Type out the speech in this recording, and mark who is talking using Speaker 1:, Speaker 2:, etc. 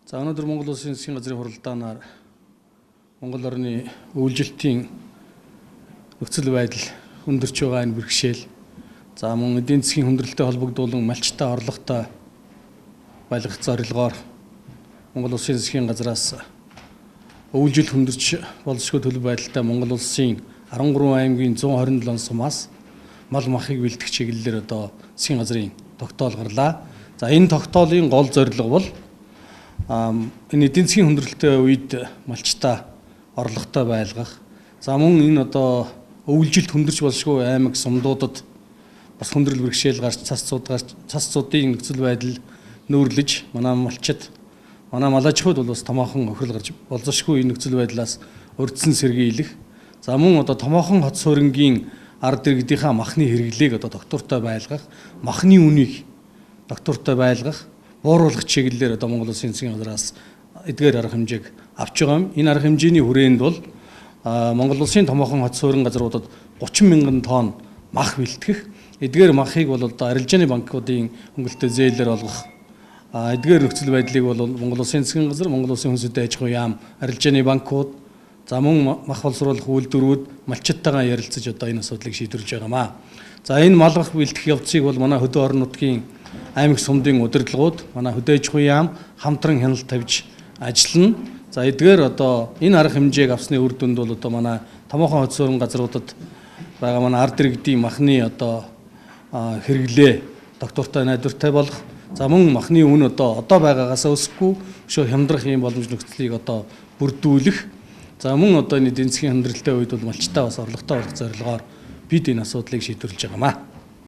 Speaker 1: За өнөөдөр Монгол Улсын засгийн газрын хуралдаанаар Монгол орны үйлчлэлтийн нөхцөл байдал хүндэрч байгаа энэ бэрхшээл за мөн эдийн засгийн хүндрэлтэй холбогдуулан малчтай орлоготой байлгах зорилгоор Монгол Улсын засгийн газраас өвлжил хүндэрч болзошгүй төлөв байдалтай Монгол Улсын 13 аймгийн 127 сумаас мал махыг бэлтгэх чиглэлээр одоо засгийн газрын тогтоол гарлаа. За энэ тогтоолын гол зорилго бол энэ эдийн засгийн хүндрэлтэй үед малчтай орлоготой байлгах. За мөн энэ одоо өвлжилт хүндэрч болшгүй аймаг сумдуудад бас хүндрэл бэрхшээл гарч цас цуудын нөхцөл байдал нүүрлэж манай малчид манай мал аж ахуйд бол бас томоохон охирол гарч болзошгүй энэ нөхцөл байдлаас урьдчилан сэргийлэх. За мөн одоо томоохон хот суурингийн ард иргэдийнхаа махны хэрэглээг одоо доктортой байлгах, махны үнийг доктортой байлгах, бууруулах чиглэлээр одоо Монгол Улсын засгийн газраас эдгээр арга хэмжээг авч байгаа юм. Энэ арга хэмжээний хүрээнд бол Монгол Улсын томоохон хот суурин газруудад 30 мянган тонн мах бэлтгэх. Эдгээр махыг бол одоо арилжааны банкуудын хөнгөлөлтөд зээлээр олгох. Эдгээр нөхцөл байдлыг бол Монгол Улсын засгийн газар, Монгол Улсын хүнсэд аж ахуй яам, арилжааны банкуд, за мөн мах боловсруулах үйлдвэрүүд малчидтайгаа ярилцаж одоо энэ асуудлыг шийдвэрлэж байгаамаа. За энэ мал мах бэлтгэх явцыг бол манай хөдөө орон нутгийн аймаг сумдын удирдлагууд, манай хөдөө аж ахуй яам хамтран хяналт тавьж ажиллана. За эдгээр одоо энэ арга хэмжээг авсны үр дүнд бол одоо манай томоохон хот суурин газруудад байгаа манай ард иргэдийн махны одоо хэрэглээ доктортой найдвартай болох. За мөн махны үн одоо байгаагаас өсөхгүй өшөө хямдрах юм боломж нөхцөлийг одоо бүрдүүлэх. За мөн одоо энэ эдийн засгийн хүндрэлтэй үед бол малчтай бас орлоготой болох зорилгоор бид энэ асуудлыг шийдвэрлэж байгаамаа.